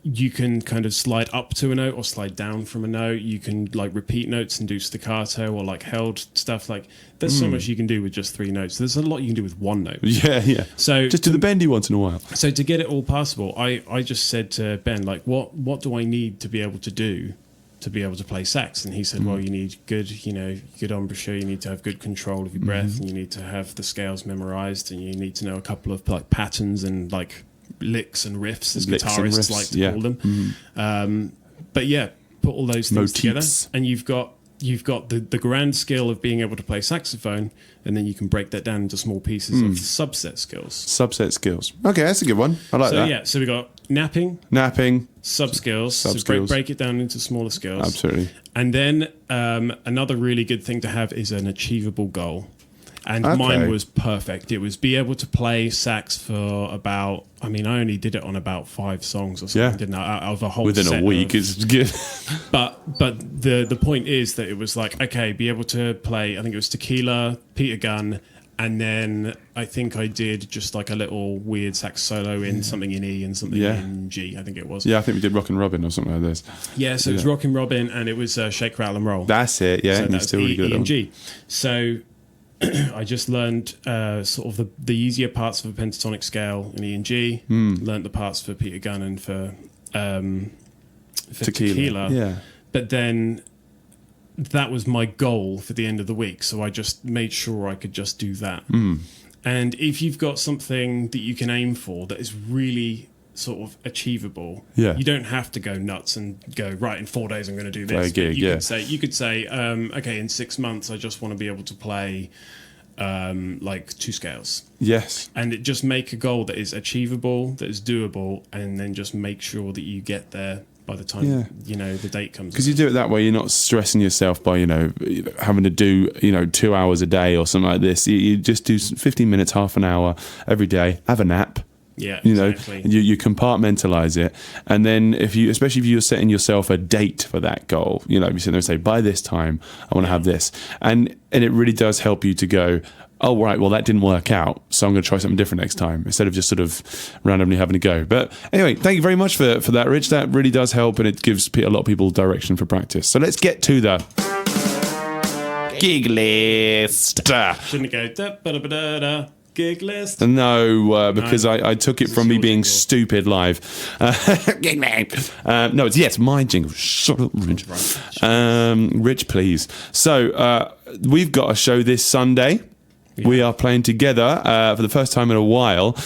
you can kind of slide up to a note or slide down from a note. You can like repeat notes and do staccato or like held stuff. Like there's so much you can do with just 3 notes. There's a lot you can do with 1 note. Yeah. So Just do the bendy once in a while. so to get it all passable, I just said to Ben, like, what do I need to be able to do to be able to play sax? And he said, well, you need good embouchure, you need to have good control of your breath, and you need to have the scales memorized, and you need to know a couple of like patterns and like licks and riffs, as Licks and guitarists riffs, like to yeah. call them. But yeah, put all those things Motifs. together, and you've got you've got the grand skill of being able to play saxophone, and then you can break that down into small pieces of subset skills. Subset skills. Okay, that's a good one. I like that. Yeah, so we got napping, sub skills. So break it down into smaller skills. Absolutely. And then another really good thing to have is an achievable goal. And Okay. mine was perfect. It was be able to play sax for about, I only did it on about 5 songs or something, didn't I? Out of a whole Within set a week, of, it's good. But the point is that it was like, okay, be able to play, I think it was Tequila, Peter Gunn, and then I think I did just like a little weird sax solo in something in E and something in G, I think it was. Yeah, I think we did Rock and Robin or something like this. Yeah, so it was Rockin' Robin and it was Shake, Rattle and Roll. That's it, yeah. So and that's still really good E at and that G. So I just learned sort of the easier parts of a pentatonic scale in E and G. Learned the parts for Peter Gunn and for Tequila. Yeah. But then that was my goal for the end of the week. So I just made sure I could just do that. And if you've got something that you can aim for that is really sort of achievable, you don't have to go nuts and go, right, in 4 days I'm going to do this. Play a gig, you could say, okay, in 6 months I just want to be able to play like 2 scales. Yes. And it just make a goal that is achievable, that is doable, and then just make sure that you get there by the time the date comes. Because you do it that way, you're not stressing yourself by having to do 2 hours a day or something like this. You just do 15 minutes, half an hour every day. Have a nap. Yeah, exactly. You compartmentalize it, and then especially if you're setting yourself a date for that goal, you sit there and say, by this time I want to have this, and it really does help you to go, oh right, well that didn't work out, so I'm going to try something different next time, instead of just sort of randomly having a go. But anyway, thank you very much for that, Rich. That really does help, and it gives a lot of people direction for practice. So let's get to the gig list. Shouldn't it go da-ba-da-ba-da-da, gig list? No, because I took it from me being jingle. stupid live. No, it's my jingle. Shut up, Rich. Rich, please. So we've got a show this Sunday. Yeah. We are playing together for the first time in a while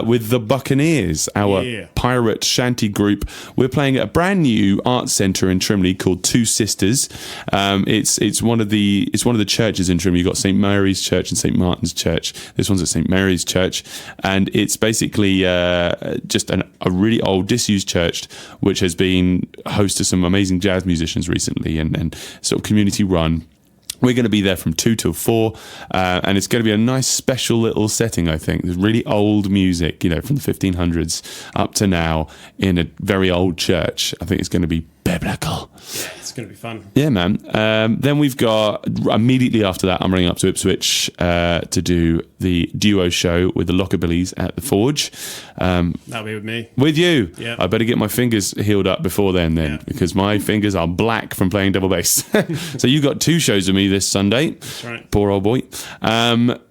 with the Buccaneers, our pirate shanty group. We're playing at a brand new art centre in Trimley called Two Sisters. It's one of the churches in Trimley. You've got St Mary's Church and St Martin's Church. This one's at St Mary's Church, and it's basically just a really old, disused church which has been host to some amazing jazz musicians recently, and sort of community run. We're going to be there from 2 till 4, and it's going to be a nice special little setting, I think. There's really old music, from the 1500s up to now in a very old church. I think it's going to be biblical. Yeah, it's going to be fun. Yeah, man. Then we've got, immediately after that, I'm running up to Ipswich to do the duo show with the Lockabillys at the Forge. That'll be with me. With you. Yeah. I better get my fingers healed up before then, because my fingers are black from playing double bass. So you got 2 shows with me this Sunday. That's right. Poor old boy.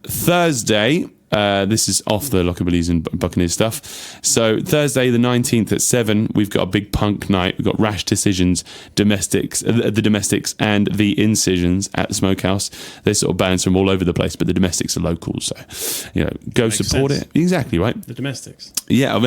Thursday, this is off the Lockabillys and Buccaneers stuff. So Thursday the 19th at 7, we've got a big punk night. We've got Rash Decisions, the Domestics and the Incisions at the Smokehouse. They're sort of bands from all over the place, but the Domestics are local, so go Makes support sense. it. Exactly right. The Domestics. Yeah,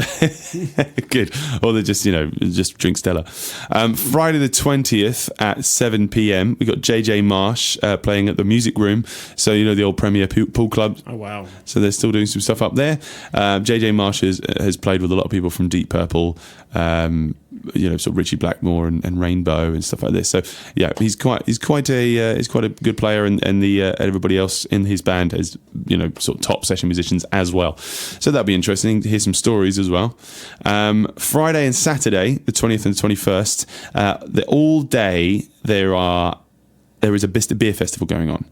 good. Or they're just just drink Stella. Friday the 20th at 7 p.m. we got JJ Marsh playing at the Music Room. So the old Premier Pool Club. Oh wow. So they're still doing some stuff up there. JJ Marsh has played with a lot of people from Deep Purple, sort of Richie Blackmore and Rainbow and stuff like this. So yeah, he's quite a good player, and everybody else in his band is sort of top session musicians as well. So that'll be interesting to hear some stories as well. Friday and Saturday, the 20th and 21st, all day there is a beer festival going on,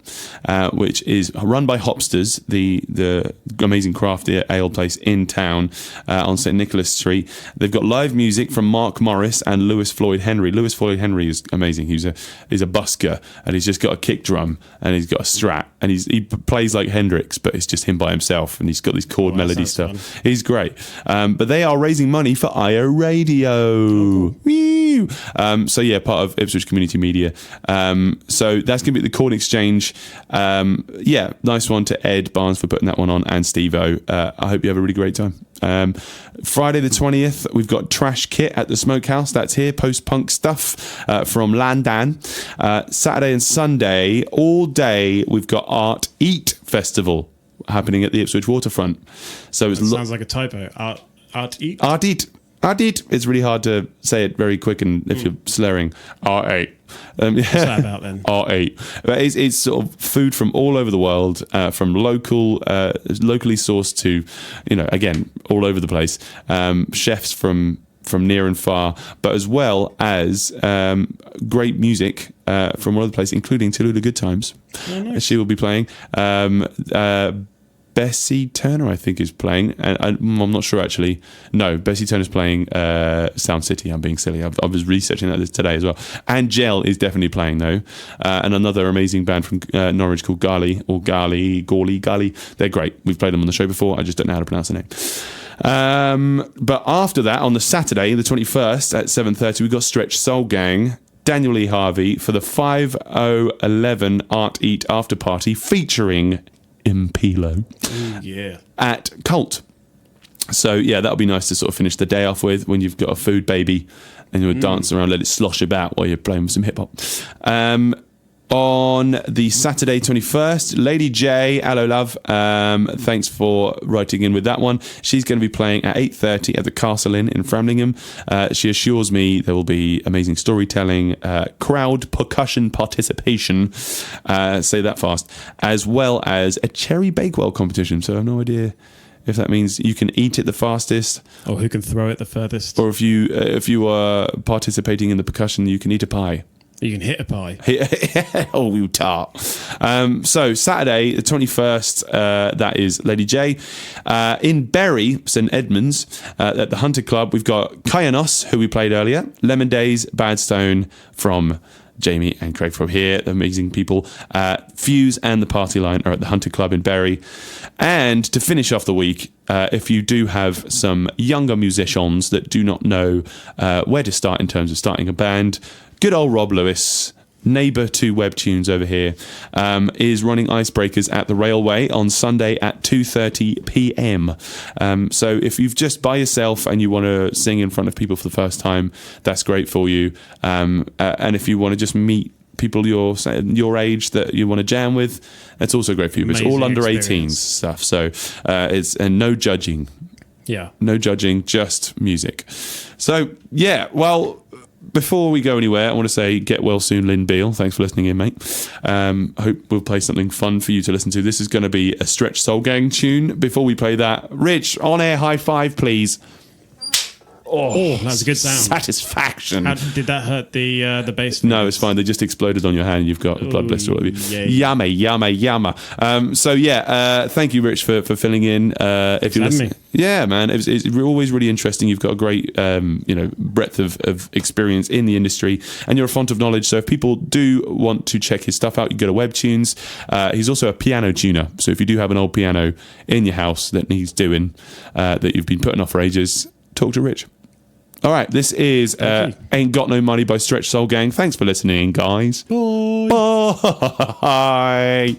which is run by Hopsters, the amazing craft ale place in town on St Nicholas Street. They've got live music from Mark Morris and Lewis Floyd Henry. Lewis Floyd Henry is amazing. He's a busker, and he's just got a kick drum and he's got a Strat, and he plays like Hendrix, but it's just him by himself, and he's got these chord melody stuff. Fun. He's great. But they are raising money for IO Radio. Woo! So yeah, part of Ipswich Community Media. So that's going to be at the Corn Exchange. Nice one to Ed Barnes for putting that one on, and Steve-O. I hope you have a really great time. Friday the 20th, we've got Trash Kit at the Smokehouse. That's here, post-punk stuff from London. Saturday and Sunday, all day, we've got Art Eat Festival happening at the Ipswich waterfront. So it sounds like a typo. Art Eat? Art Eat. Art Eat. It's really hard to say it very quick and if you're slurring. Art Eat. What's that about then? Art Eat. It's sort of food from all over the world, from locally sourced to, again, all over the place. Chefs from near and far, but as well as great music from all over the place, including Tallulah Good Times. Oh, nice. She will be playing. Bessie Turner, I think, is playing. And I'm not sure, actually. No, Bessie Turner's playing Sound City. I'm being silly. I was researching that today as well. And Gel is definitely playing, though. And another amazing band from Norwich called Gali. They're great. We've played them on the show before. I just don't know how to pronounce the name. But after that, on the Saturday, the 21st at 7:30, we've got Stretch Soul Gang, Daniel Lee Harvey for the 5011 Art Eat After Party featuring Impilo at Cult. So yeah, that'll be nice to sort of finish the day off with when you've got a food baby and you're dancing around, let it slosh about while you're playing with some hip hop. On the Saturday 21st, Lady J, hello love, thanks for writing in with that one. She's going to be playing at 8:30 at the Castle Inn in Framlingham. She assures me there will be amazing storytelling, crowd percussion participation, say that fast, as well as a cherry bakewell competition. So I have no idea if that means you can eat it the fastest, or who can throw it the furthest, or if you are participating in the percussion, you can eat a pie. You can hit a pie. Oh, you tart. So Saturday, the 21st, that is Lady J. In Bury, St Edmunds, at the Hunter Club, we've got Kyanos, who we played earlier, Lemon Days, Badstone from Jamie and Craig from here, amazing people. Fuse and the Party Line are at the Hunter Club in Bury. And to finish off the week, if you do have some younger musicians that do not know where to start in terms of starting a band, good old Rob Lewis, neighbour to Web Tunes over here, is running Icebreakers at the Railway on Sunday at 2:30 p.m. So if you've just by yourself and you want to sing in front of people for the first time, that's great for you. And if you want to just meet people your age that you want to jam with, that's also great for you. But it's all under 18s stuff, so it's no judging. Yeah, no judging, just music. So yeah, well, before we go anywhere, I want to say get well soon, Lynn Beale. Thanks for listening in, mate. Hope we'll play something fun for you to listen to. This is going to be a Stretch Soul Gang tune. Before we play that, Rich, on air high five, please. Oh, that's a good sound. Satisfaction. Did that hurt the bass? No, it's fine. They just exploded on your hand. You've got a blood blister all over you. Yummy. So yeah, thank you, Rich, for filling in. If you're listening, yeah, man, it's always really interesting. You've got a great breadth of experience in the industry, and you're a font of knowledge. So if people do want to check his stuff out, you go to WebTunes. He's also a piano tuner. So if you do have an old piano in your house that needs doing, that you've been putting off for ages, talk to Rich. All right, this is Ain't Got No Money by Stretch Soul Gang. Thanks for listening, guys. Bye. Bye.